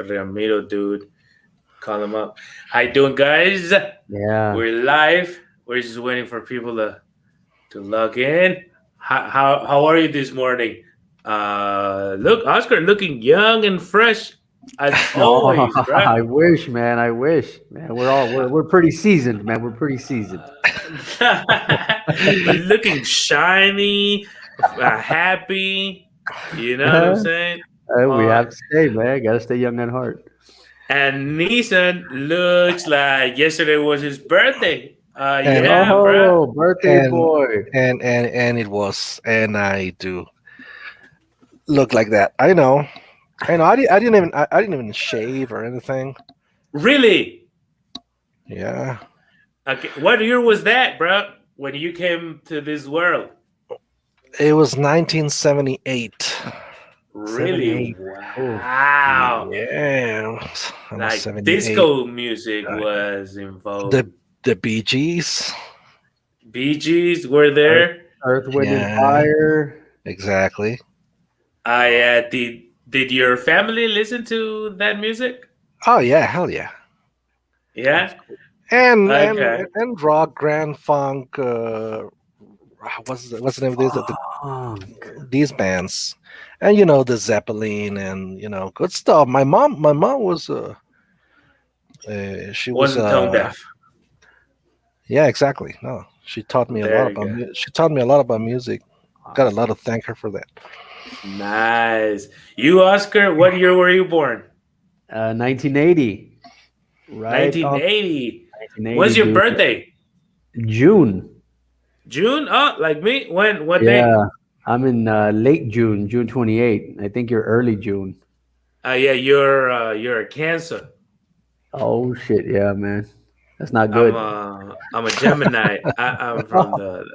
Ramiro, dude. Call him up. How you doing, guys? Yeah. We're live. We're just waiting for people to log in. How are you this morning? Look, Oscar, looking young and fresh as Oh, always, bro. I wish, man. I wish, man. We're pretty seasoned, man. We're pretty seasoned. Looking shiny, happy. You know what I'm saying? We Uh, have to stay, man. Got to stay young at heart. and Nissan looks like yesterday was his birthday. and Yeah, bro. Oh, birthday and boy. and it was, and I do look like that. I know. I didn't even shave or anything. Really? Yeah, Okay. What year was that, bro? When you came to this world? it was 1978. Really? 78. Oh, Wow. Yeah, I'm a Like 78. disco music Uh, was in The vogue. the Bee Gees. Bee Gees were Earth, there. Earth, Wind, and Yeah, Fire. exactly. I did your family listen to that music? Oh yeah, hell yeah. That's Yeah. cool. Okay. And rock, grand funk. What's the name of this? Funk. These bands, and the Zeppelin, and good stuff. My mom was she was Wasn't tone deaf. yeah, exactly. No, she taught me a lot There you about go. she taught me a lot about music. Got a lot Awesome. to thank her for that. Nice. You, Oscar, what year were you born? 1980. Right on 1980. 1980, When's your dude. birthday? June. June? Oh, like me? When? What day? Yeah. I'm in late June, June 28th. I think you're early June. Yeah, you're a Cancer. Oh shit, yeah, man. That's not good. I'm a Gemini. I'm from the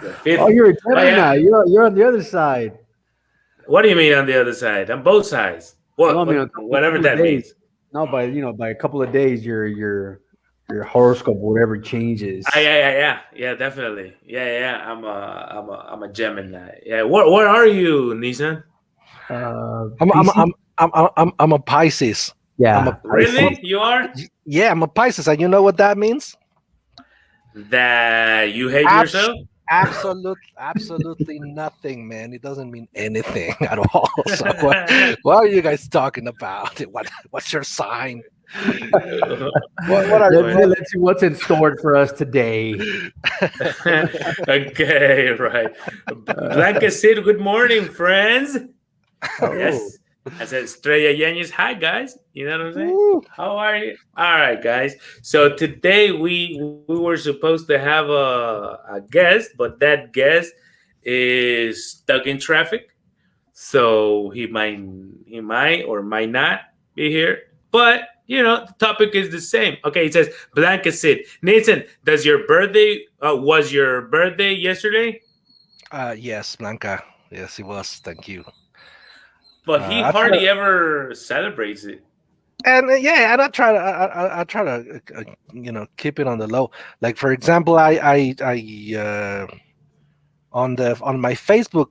Oh, fifth. you're a Oh yeah. Gemini. You're on the other side. What do you mean on the other side? On both sides. No, I mean Whatever couple of that days. means. No, by a couple of days, your horoscope, whatever Ah, changes. yeah, definitely. Yeah. I'm a Gemini. Yeah. What are you, Nissan? I'm I'm PC. I'm I'm a Pisces. I'm a Yeah, Pisces. Really? You are? yeah, I'm a Pisces, and you know what that means? That you hate Abs- yourself? Absolutely nothing, man. It doesn't mean anything at all. So what are you guys talking about? What's your sign? What are Let's see, what? When- let's see what's in store for us today. okay, right. Uh, Blanca said, "Good morning, friends." oh, Yes. I said, Estrella Yanez, hi, guys. You know what I'm saying? Woo. How are you? All right, guys. So today we were supposed to have a guest, but that guest is stuck in traffic. So he might or might not be here. But the topic is the same. Okay, it says Blanca Sid. Nathan, does your birthday was your birthday yesterday? Yes, Blanca. Yes, it was. Thank you. But he I try to, hardly ever celebrates it. and yeah, and I try to keep it on the low. Like for example, on my Facebook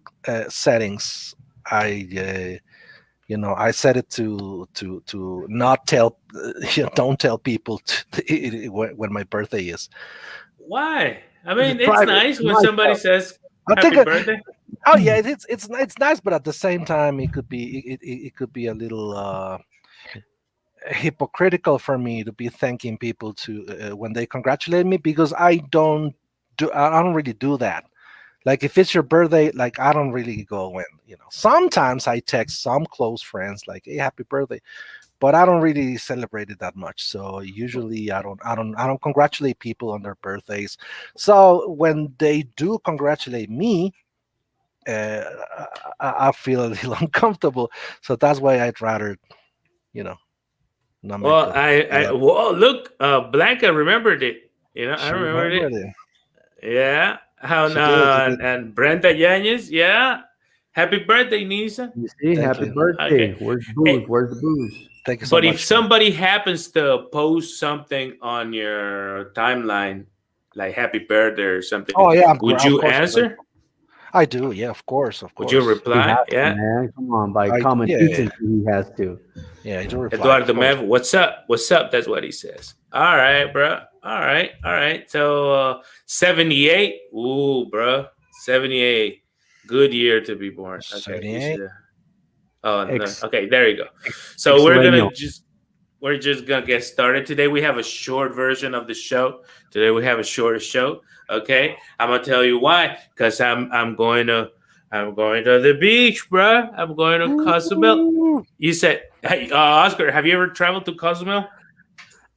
settings, I set it to not tell don't tell people when my birthday is. Why? I it's mean, it's private. nice when My somebody stuff. says I think happy birthday. oh yeah, it's nice, but at the same time, it could be a little hypocritical for me to be thanking people to when they congratulate me, because I don't really do that. Like if it's your birthday, like I don't really go and sometimes I text some close friends like, hey, happy birthday, but I don't really celebrate it that much. So usually I don't congratulate people on their birthdays. So when they do congratulate me, uh, I feel a little uncomfortable. So that's why I'd rather you know not make Well, a big deal I out. well look, Blanca remembered it. I She remembered it. remembered it. Yeah. How She did. She did. and Brenda Yanez. Yeah. Happy birthday, Nisa. You see, Thank happy you. birthday. Okay. Where's the Eh, booze? Where's the booze? Thank you so but if much, man. somebody happens to post something on your timeline, like happy birthday or something, Oh yeah, would of you course I'm answer? grateful. I do. Yeah, of course, of Would you course. He reply? has to, Yeah. man. Come on, by I common yeah, yeah, decency, he has to. yeah. I do reply, of Eduardo course. Mev, what's up? What's up? That's what he says. All right, bro. All right, all right. So 78. Ooh, bro. 78. Good year to be born. Okay, you 78. should. Oh no. Ex Okay, there you go. So Exleño. we're just gonna get started today. We have a short version of the show. Today we have a shorter show. Okay, I'm gonna tell you why. Cause I'm going to the beach, bro. I'm going to Cozumel. Ooh. You said, hey, Oscar, have you ever traveled to Cozumel?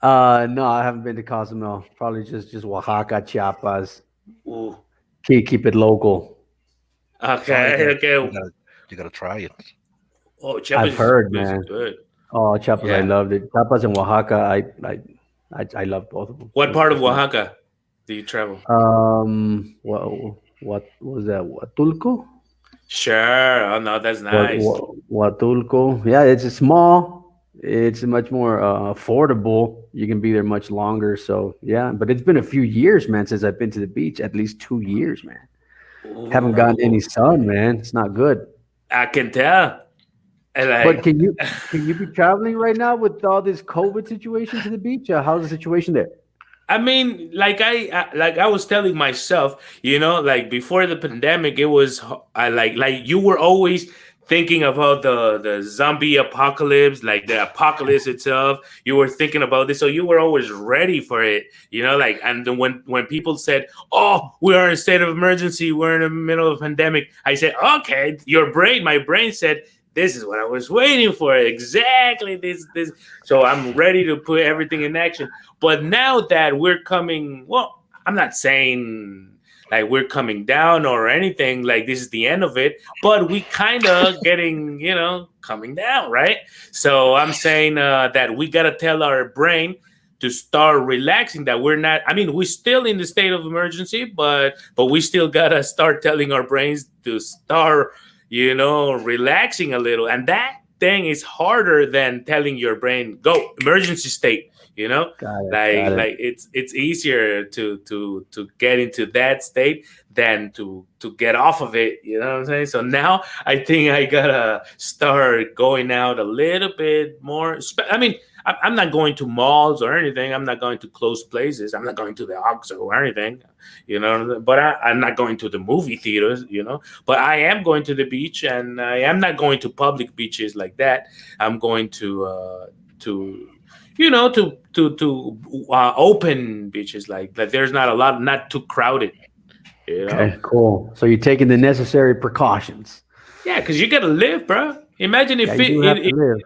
No, I haven't been to Cozumel. Probably just Oaxaca, Chiapas. Ooh. Keep it local. Oh, Okay, you okay. gotta, you gotta try it. Oh, I've Chiapas heard, is man. good. Oh, Chiapas, I Yeah. loved it. Chiapas and Oaxaca, I love both of them. What part of It's nice. Oaxaca do you travel? What was that? Huatulco? Sure. Oh no, that's nice. Huatulco. Yeah, it's a small. It's much more affordable. You can be there much longer. So yeah, but it's been a few years, man, since I've been to the beach. At least 2 years, man. Haven't gotten any Ooh, sun, man. It's not good. I can tell. And But like, can you be traveling right now with all this COVID situation to the beach? How's the situation there? I mean, like I was telling myself, like before the pandemic, it was I like you were always thinking about the zombie apocalypse, like the apocalypse itself. You were thinking about this, so you were always ready for it. Like and then when people said, "Oh, we are in a state of emergency, we're in the middle of a pandemic," I said, "Okay, my brain said." This is what I was waiting for. Exactly this. So I'm ready to put everything in action. But now that we're coming, well, I'm not saying like we're coming down or anything, like this is the end of it, but we kind of getting, coming down, right? So I'm saying that we got to tell our brain to start relaxing, that we're not, I mean, we're still in the state of emergency, but we still got to start telling our brains to start, relaxing a little. And that thing is harder than telling your brain, go emergency state, you know Got it. like Got it. like it's easier to get into that state than to get off of it, you know what I'm saying? So now I think I gotta start going out a little bit more. I mean, I'm not going to malls or anything. I'm not going to close places. I'm not going to the Oxxo or anything, but I'm not going to the movie theaters, but I am going to the beach, and I am not going to public beaches like that. I'm going to open beaches, like there's not a lot, not too crowded, you know Okay, cool. So you're taking the necessary precautions. yeah, because you gotta live, bro. Imagine Yeah, if you do have to live.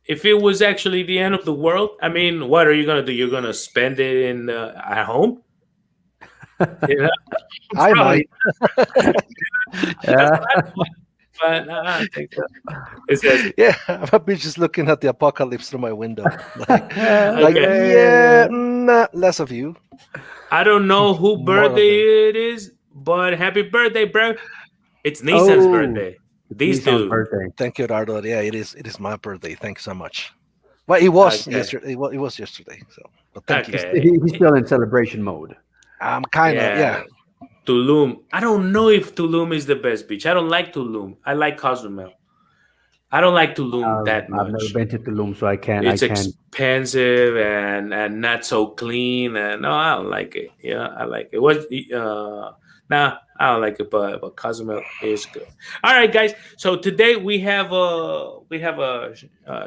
if it was actually the end of the world. I mean, what are you gonna do? You're gonna spend it in at home, you know I probably. might. That's Yeah. what I thought, but I don't think so. It says Yeah, I'll be just looking at the apocalypse through my window. Like okay. yeah, Man. less of you, I don't know who more of them. birthday it is, but happy birthday, bro. It's Nissan's Oh, birthday. it's These Nissan's two. birthday. Thank you, Eduardo. Yeah, it is. It is my birthday. Thank you so much. Well, it was Okay. yesterday. It was yesterday. So, but thank you. Okay. He's still in celebration mode. I'm kind of Yeah. yeah. Tulum. I don't know if Tulum is the best beach. I don't like Tulum. I like Cozumel. I don't like Tulum that I've never much. been to Tulum, so I can't. I It's can. expensive and not so clean. And no, I don't like it. Yeah, I like it. Nah, I don't like it, but Cozumel is good. All right, guys. So today we have a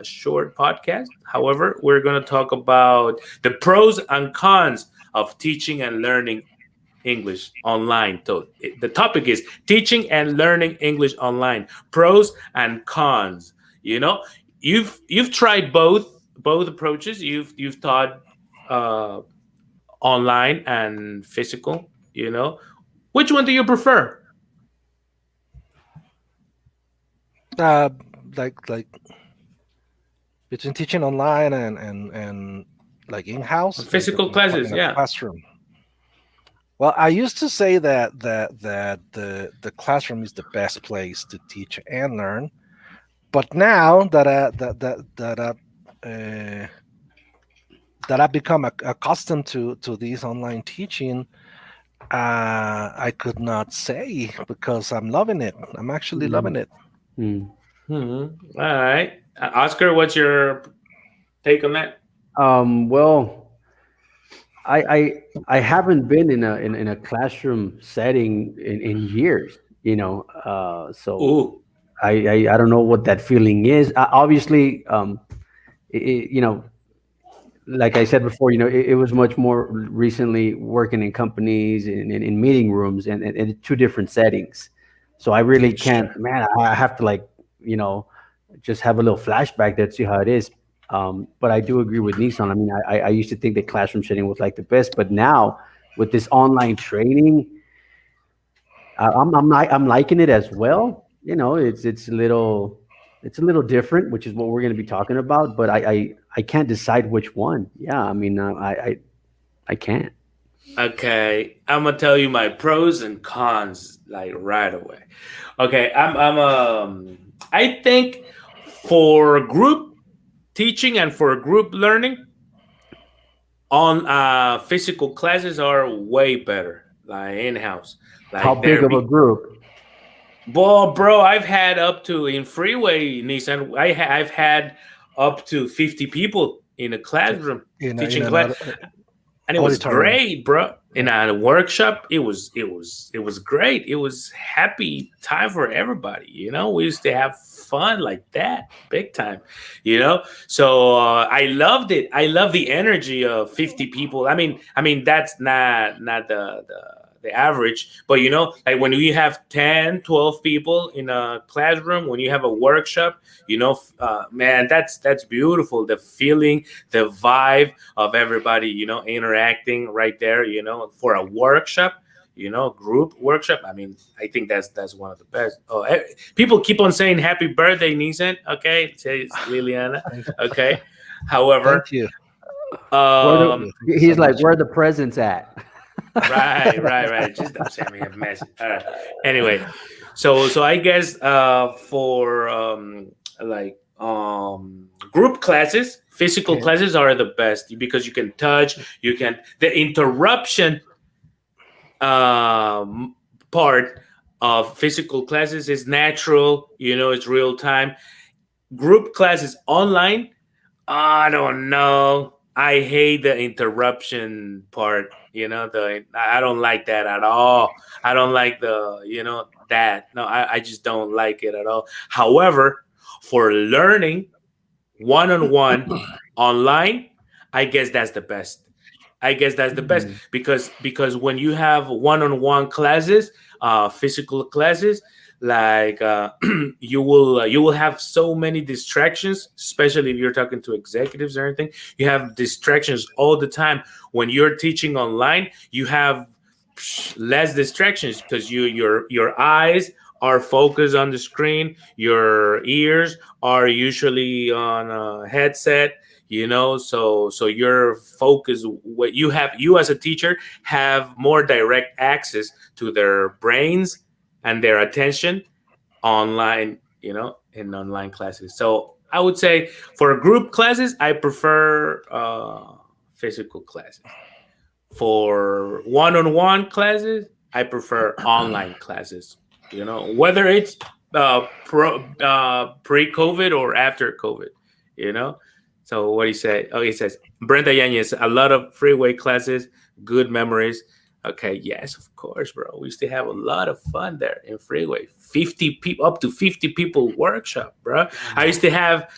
short podcast. However, we're going to talk about the pros and cons of teaching and learning English online. So the topic is teaching and learning English online, pros and cons. You know, you've tried both approaches. You've taught uh, online and physical. Which one do you prefer? Uh, like between teaching online and like in house, like Physical classes, in a yeah. classroom. Well, I used to say that the classroom is the best place to teach and learn, but now uh, that I've become accustomed to these online teaching, I could not say because I'm loving it. I'm actually loving Mm, it. mm. Hmm. All right. Oscar, what's your take on that? Well, I haven't been in a classroom setting in years, so Ooh. I don't know what that feeling is. Obviously, like I said before, it was much more recently working in companies in meeting rooms and two different settings. So I really can't, Sure. man. I have to like, you know, just have a little flashback there to see how it is. But I do agree with Nissan. I mean, I used to think the classroom setting was like the best, but now with this online training, I'm liking it as well. It's a little different, which is what we're going to be talking about. But I can't decide which one. Yeah, I mean, I can't. Okay, I'm gonna tell you my pros and cons like right away. Okay, I think for group teaching and for group learning on physical classes are way better, like in house, How like big there of a be. group? Well, bro, I've had up to in freeway Nissan. I've had up to 50 people in a classroom In teaching an class, and it was auditorium. great, bro. In Yeah. a workshop, it was great. It was happy time for everybody. We used to have fun like that, big time. So I loved it. I love the energy of 50 people. I mean that's not the average, but like when you have 10, 12 people in a classroom, when you have a workshop, man, that's beautiful. The feeling, the vibe of everybody, interacting right there, for a workshop, group workshop. I mean, I think that's one of the best. Oh, people keep on saying happy birthday, Nissan. Okay, says Liliana. Thank, Okay, thank however, you. Where Thank the you. um, Thank you so he's like, much. where are the presents at? right. Just don't send me a message. All right. Anyway, so I guess for like group classes, physical Okay. classes are the best because you can touch, you can the interruption part of physical classes is natural, it's real time. Group classes online, I don't know. I hate the interruption part. I don't like that at all. I don't like that. No, I just don't like it at all. However, for learning one on one online, I guess that's the best. I guess that's the best Mm, because when you have one on one classes, physical classes, like you will have so many distractions, especially if you're talking to executives or anything. You have distractions all the time. When you're teaching online, you have less distractions because your eyes are focused on the screen. Your ears are usually on a headset, so your focus, what you as a teacher have more direct access to their brains and their attention online, in online classes. So I would say for group classes I prefer physical classes. For one-on-one classes I prefer online classes, whether it's pre-COVID or after COVID, you know so what he said, oh, he says, Brenda Yanez, a lot of freeway classes, good memories. Okay, yes, of course, bro, we used to have a lot of fun there in freeway. 50 people, up to 50 people workshop, bro. I used to have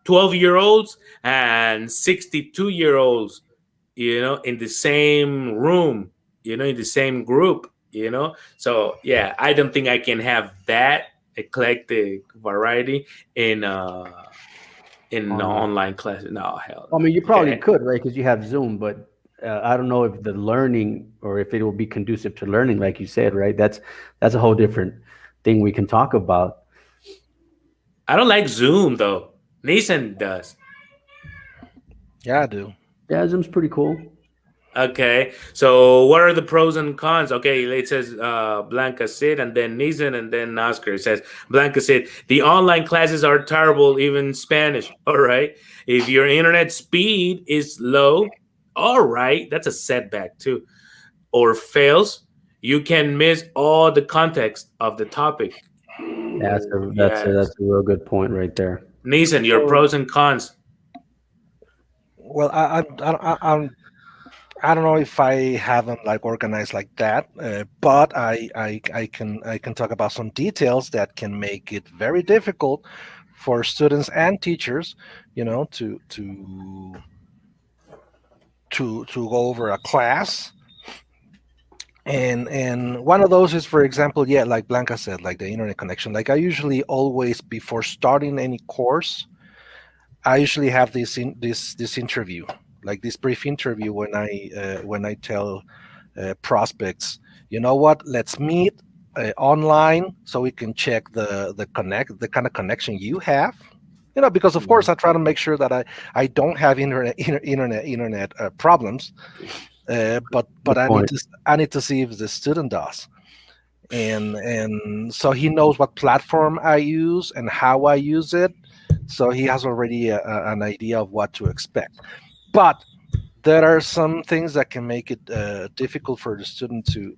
12-year-olds and 62-year-olds, in the same room, in the same group, So yeah, I don't think I can have that eclectic variety in online. online classes. No, hell I no. mean, you probably Okay. could, right? Because you have Zoom, but I don't know if the learning or if it will be conducive to learning, like you said, right? That's a whole different thing we can talk about. I don't like Zoom though. Nissan does. Yeah, I do. Yeah, Zoom's pretty cool. Okay, so what are the pros and cons? Okay, it says Blanca Sid, and then Nizan, and then Oscar. It says Blanca Sid, the online classes are terrible, even Spanish. All right, if your internet speed is low, all right, that's a setback too. or fails, you can miss all the context of the topic. Yeah, Oh, that's yes. a real good point right there. Neeson, your So, pros and cons. well, I don't know if I have them like organized like that, but I can talk about some details that can make it very difficult for students and teachers, to go over a class. And one of those is, for example, yeah, like Blanca said, like the internet connection. Like I usually always, before starting any course, I usually have this interview, like this brief interview, when I tell prospects, you know what, let's meet online so we can check the kind of connection you have. Because of course Mhm. I try to make sure that I don't have internet problems, but Good point. I need to see if the student does, and so he knows what platform I use and how I use it, so he has already an idea of what to expect. But there are some things that can make it difficult for the student to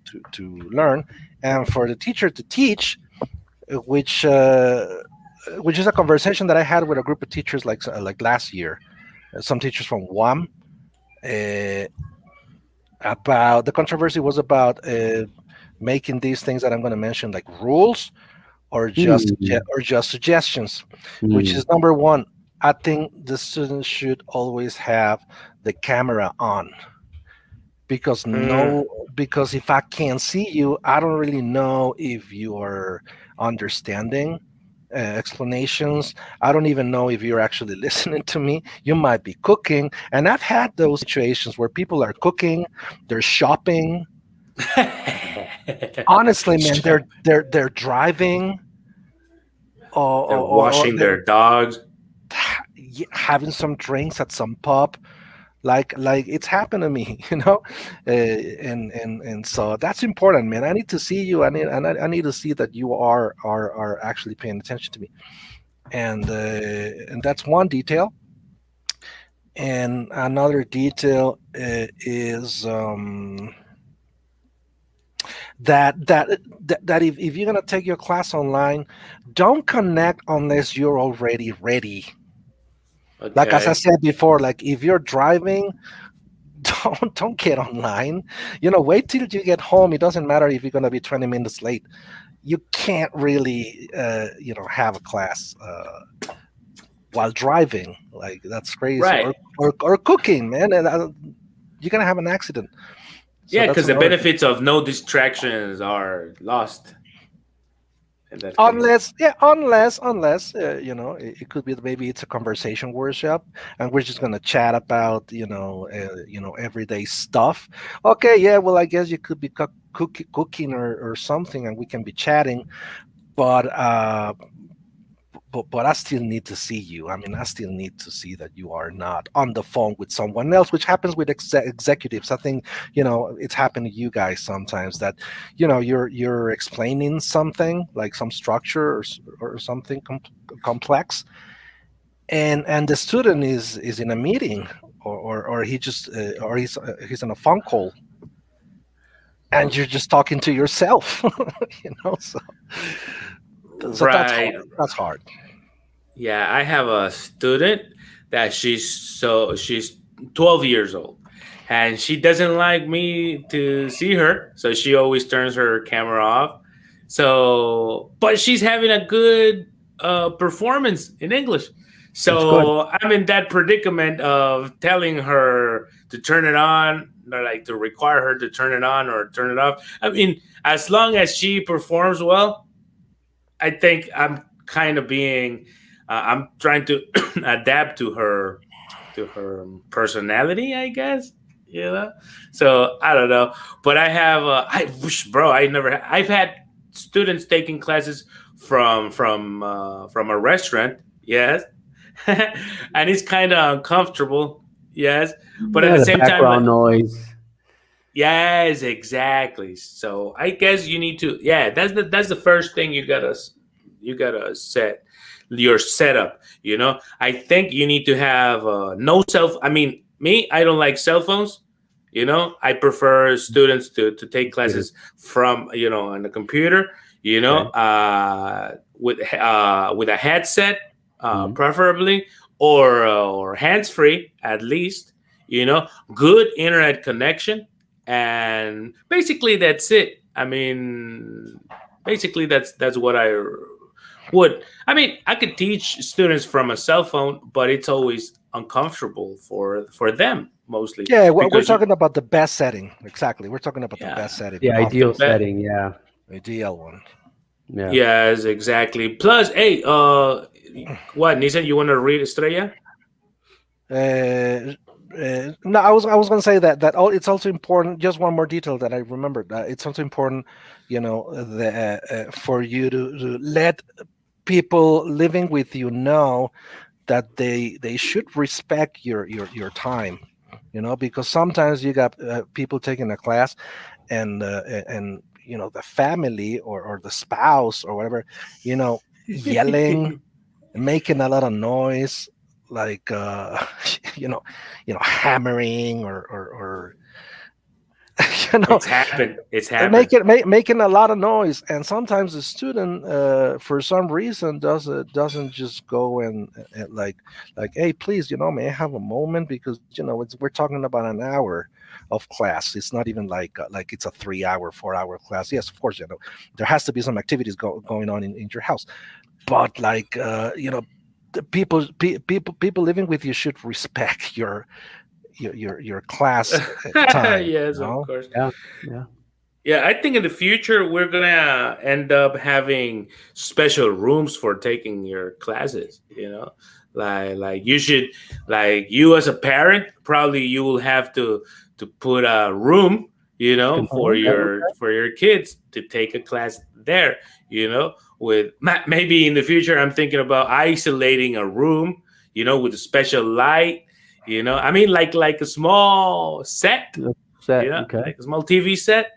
learn, and for the teacher to teach, uh, which uh, which is a conversation that I had with a group of teachers like last year, some teachers from WAM. Uh, about the controversy was about making these things that I'm going to mention like rules, Hmm. or just suggestions, which Hmm. is number one. I think the students should always have the camera on, because Mm. no because if I can't see you, I don't really know if you are understanding explanations. I don't even know if you're actually listening to me. You might be cooking, and I've had those situations where people are cooking, they're shopping. Honestly, man, they're driving, They're or washing they're their dogs. having some drinks at some pub. Like it's happened to me, and so that's important, man. I need to see you. I need to see that you are actually paying attention to me, and that's one detail. And another detail is that if you're gonna take your class online, don't connect unless you're already ready. Like as I Okay. said before, like if you're driving, don't get online. Wait till you get home. It doesn't matter if you're going to be 20 minutes late. You can't really have a class while driving. Like that's crazy. Right. Or cooking, man, and you're going to have an accident. So Yeah, that's because the another thing. benefits of no distractions are lost in that case. Unless it could be that maybe it's a conversation workshop, and we're just gonna chat about everyday stuff. Okay, yeah, well, I guess you could be cooking or something, and we can be chatting. But I still need to see you. I mean, I still need to see that you are not on the phone with someone else, which happens with executives. I think it's happened to you guys sometimes that you're explaining something like some structure or something complex, and the student is in a meeting, or he just or he's on a phone call, and you're just talking to yourself. So that's Right. hard. That's hard. Yeah, I have a student that she's 12 years old and she doesn't like me to see her, so she always turns her camera off. So, but she's having a good performance in English. That's good. So, I'm in that predicament of telling her to turn it on, or like to require her to turn it on or turn it off. I mean, as long as she performs well, I think I'm kind of being I'm trying to adapt to her personality, I guess. You know, so I don't know, but I have I wish, bro, I've had students taking classes from a restaurant, yes, and it's kind of uncomfortable, yes, but at Yeah, the the same time, background noise. yes, exactly. So I guess you need to, yeah, that's the first thing you gotta set your setup. I think you need to have no cell. I mean, me, I don't like cell phones. I prefer students to take Computer. classes from on the computer, Okay. with a headset, Mhm. preferably, or hands free at least. Good internet connection, and basically that's it. I mean, basically that's what I would. I mean, I could teach students from a cell phone, but it's always uncomfortable for them mostly Yeah, we're because talking about the best setting. Exactly. We're talking about the yeah, best setting The possible, the ideal bet. setting. Yeah. ideal one. Yeah. Yes, exactly. Plus, hey, what Nissan? You want to read Estrella? Uh, no, I was going to say that it's also important. Just one more detail that I remembered. It's also important, for you to let people living with you know that they should respect your time. Because sometimes you got people taking a class, and the family or the spouse or whatever, yelling, making a lot of noise, like you know hammering or you know It's happened. It's happened. making a lot of noise. And sometimes the student, for some reason, doesn't just go and like, hey, please, may I have a moment, because we're talking about an hour of class. It's not even like it's a 3 hour 4 hour class. Yes, of course, there has to be some activities going on in your house. But like, the people living with you should respect your class time, Yes, of course. Yeah. Yeah. Yeah, I think in the future we're gonna end up having special rooms for taking your classes. Like you should, like you as a parent, probably you will have to put a room, for Control. Yeah. your kids to take a class there. With maybe in the future, I'm thinking about isolating a room, with a special light. I mean, like a small set, Yeah. Set. Okay. like a small TV set,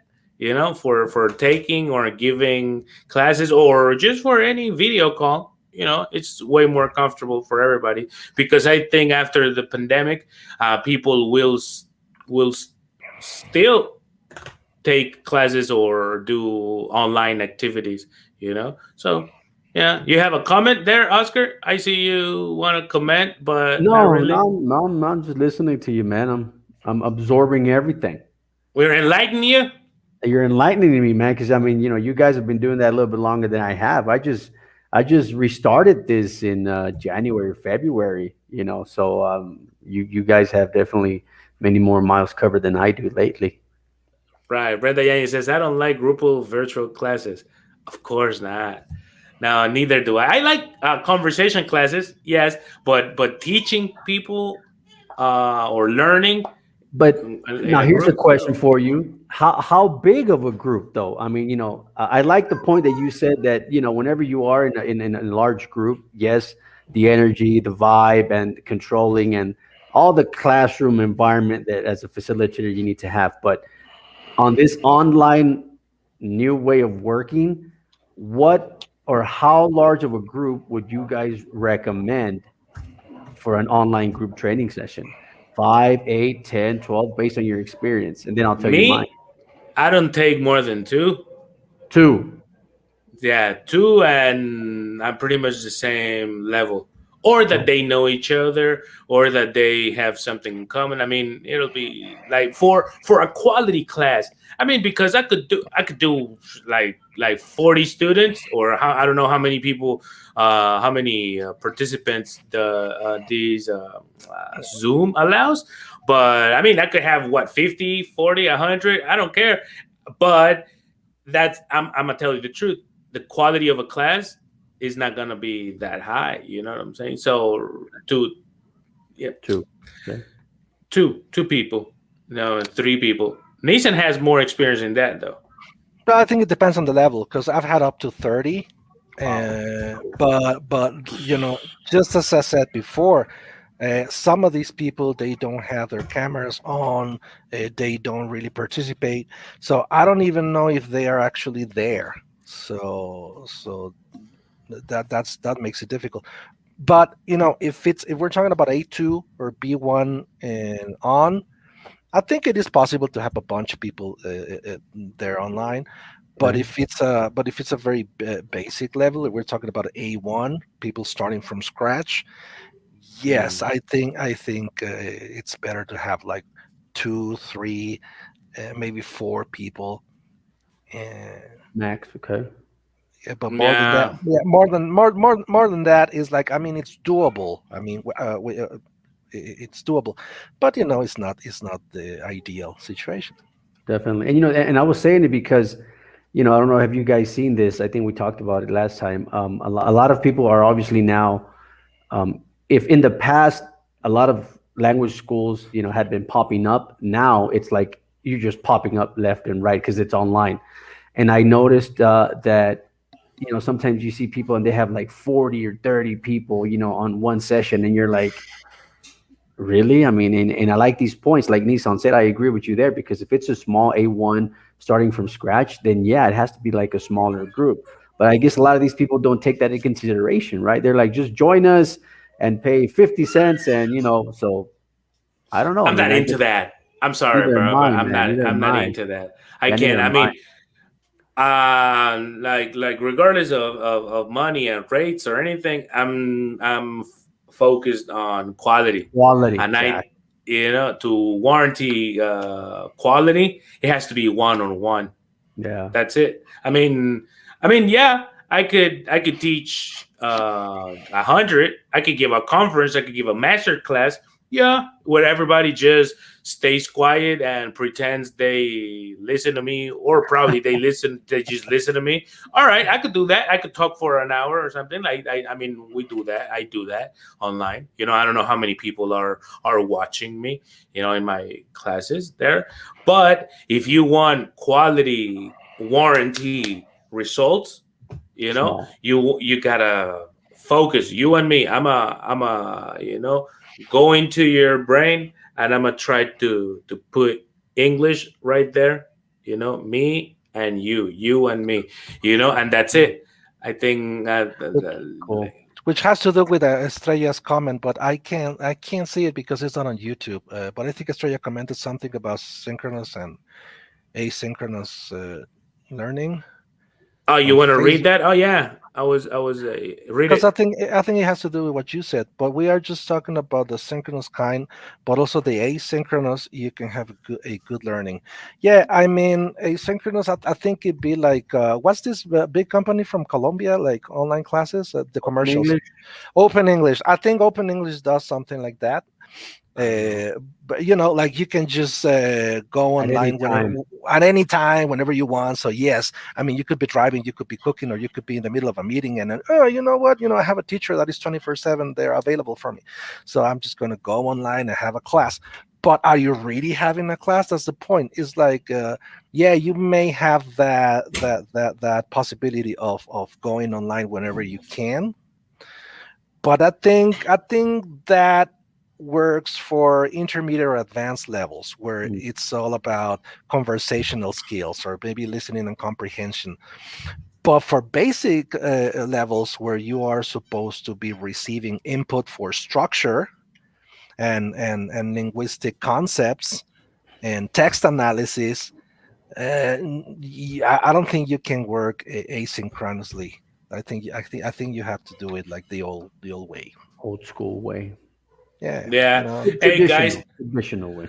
for taking or giving classes, or just for any video call. It's way more comfortable for everybody, because I think after the pandemic, people will still take classes or do online activities. So yeah, you have a comment there, Oscar? I see you want to comment, but not No, really. no, no, I'm just listening to you, man. I'm absorbing everything. We're enlightening you. You're enlightening me, man, because I mean, you guys have been doing that a little bit longer than I have. I just restarted this in January, February, so you guys have definitely many more miles covered than I do lately. Right. Brenda Yang says, I don't like Drupal virtual classes. Of course not. No, neither do I. I like conversation classes, yes, but teaching people, or learning But in now a here's a group, question no. for you. How big of a group though? I mean, I like the point that you said that, whenever you are in a large group, yes, the energy, the vibe and controlling and all the classroom environment that as a facilitator you need to have. But on this online new way of working, what or how large of a group would you guys recommend for an online group training session? 5, 8, 10, 12, based on your experience. And then I'll tell you mine. Me, I don't take more than two. Two. Yeah, two, and I'm pretty much the same level. Or that Oh, they know each other, or that they have something in common. I mean, it'll be like for a quality class. I mean, because I could do like 40 students, or I don't know how many people, how many participants these Zoom allows. But I mean, I could have what, 50, 40, 100. I don't care. But I'm gonna tell you the truth. The quality of a class is not gonna be that high. You know what I'm saying? So yeah, two. Okay. two people, no, three people. Nathan has more experience in that though. No, I think it depends on the level, because I've had up to 30. Wow. But just as I said before, some of these people, they don't have their cameras on. They don't really participate, so I don't even know if they are actually there. So that makes it difficult. But if we're talking about A2 or B1 and on, I think it is possible to have a bunch of people there online, but Right. if it's a very basic level, if we're talking about A1, people starting from scratch. Yes, Mm. I think it's better to have like two, three, maybe four people. Uh, Max. Okay. yeah, but more than that, Yeah, yeah, more than that is like, I mean, it's doable. I mean, it's doable, but it's not the ideal situation. Definitely. And and I was saying it because, I don't know, have you guys seen this? I think we talked about it last time. A lot of people are obviously now, if in the past a lot of language schools, had been popping up, now it's like you're just popping up left and right because it's online. And I noticed that, sometimes you see people and they have like 40 or 30 people, on one session, and you're like, really? I mean, and I like these points. Like Nissan said, I agree with you there because if it's a small A1 starting from scratch, then yeah, it has to be like a smaller group. But I guess a lot of these people don't take that into consideration, right? They're like, just join us and pay 50 cents. And, so I don't know, I'm man. not I into guess that. I'm sorry, neither am bro, but I, I'm man. not. Neither I'm am not I. into that. I Yeah, neither can't. I am I. mean, like regardless of money and rates or anything, I'm focused on quality, Quality, and I, exactly. to warranty quality, it has to be one on one. Yeah. That's it. Yeah, I could teach 100. I could give a conference. I could give a master class. Yeah, where everybody just stays quiet and pretends they listen to me, or probably they listen. They just listen to me. All right, I could do that. I could talk for an hour or something. I mean, we do that. I do that online. I don't know how many people are watching me. In my classes there, but if you want quality warranty results, Small. you gotta focus. You and me. I'm a go into your brain, and I'm gonna try to put English right there. Me and you and me. And that's it. I think Cool. Which has to do with Estrella's comment, but I can't see it because it's not on YouTube. But I think Estrella commented something about synchronous and asynchronous learning oh, you on want to read Facebook. that? Oh yeah, I was read Because I it. think I think it has to do with what you said, but we are just talking about the synchronous kind, but also the asynchronous. You can have a good learning. Yeah, I mean asynchronous. I think it'd be like what's this big company from Colombia, like online classes, the Open commercials. English. Open English. I think Open English does something like that. I don't know. But like you can just go At any online whenever, time. at any time, whenever you want. So yes, I mean you could be driving, you could be cooking, or you could be in the middle of a meeting, and then, oh, you know what, I have a teacher that is 24/7. They're available for me, so I'm just going to go online and have a class. But are you really having a class? That's the point. It's like, yeah, you may have that possibility of going online whenever you can, but I think that works for intermediate or advanced levels where Mm. it's all about conversational skills or maybe listening and comprehension. But for basic levels where you are supposed to be receiving input for structure and linguistic concepts and text analysis, I don't think you can work asynchronously. I think you have to do it like the old way. Old school way. Yeah, Yeah. Hey guys, Traditional way.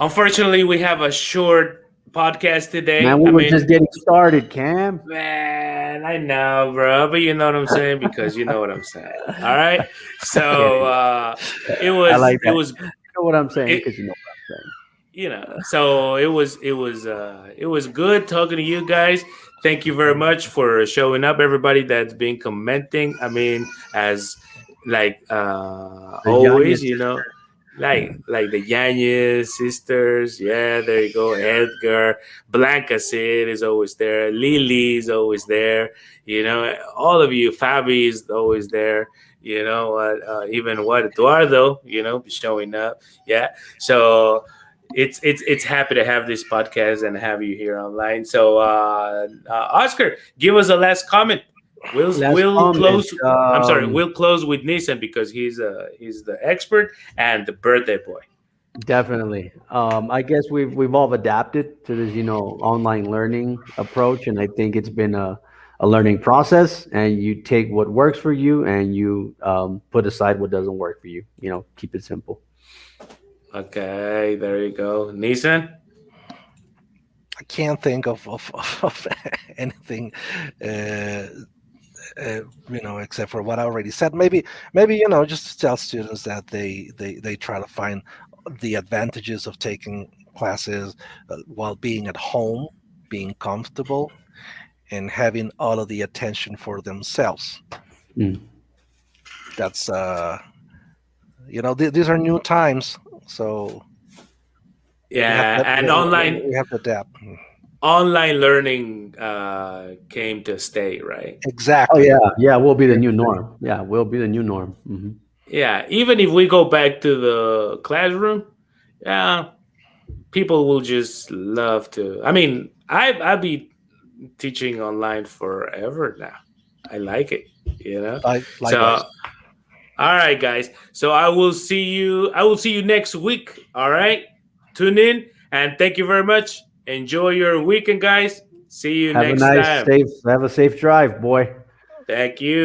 unfortunately, we have a short podcast Man, today. we were just getting started, Cam. Man, I know, bro, but you know what I'm saying, because you know what I'm saying. All right. Yeah, So it I was like it that. was You know what I'm saying? it Because you know what I'm so it was good talking to you guys. Thank you very much for showing up, everybody that's been commenting. I mean, as like saying. The Yanez always, like the Yanez sisters. Yeah, there you go. Edgar, Blanca Sid is always there. Lily is always there. All of you. Fabi is always there. Even what Eduardo, showing up. Yeah. So it's happy to have this podcast and have you here online. So Oscar, give us a last comment. We'll last we'll comment. close. I'm sorry. We'll close with Nissan because he's the expert and the birthday boy. Definitely. I guess we've all adapted to this, online learning approach, and I think it's been a learning process. And you take what works for you, and you put aside what doesn't work for you. Keep it simple. Okay, there you go. Nissan? I can't think of anything, uh, except for what I already said. Maybe just to tell students that they try to find the advantages of taking classes while being at home, being comfortable, and having all of the attention for themselves. Mm. That's these are new times, so Yeah, and we have to adapt. online learning came to stay, right? Oh Exactly. yeah, yeah. We'll be the Here to new stay. norm. Yeah, we'll be the new norm. Yeah, even if we go back to the classroom, yeah, people will just love to. I mean, I've been teaching online forever now. I like it, you know. So, Likewise. all right, guys. So I will see you. I will see you next week. All right. Tune in and thank you very much. Enjoy your weekend, guys. See you Have a next nice, time. safe, have a safe drive, boy. Thank you.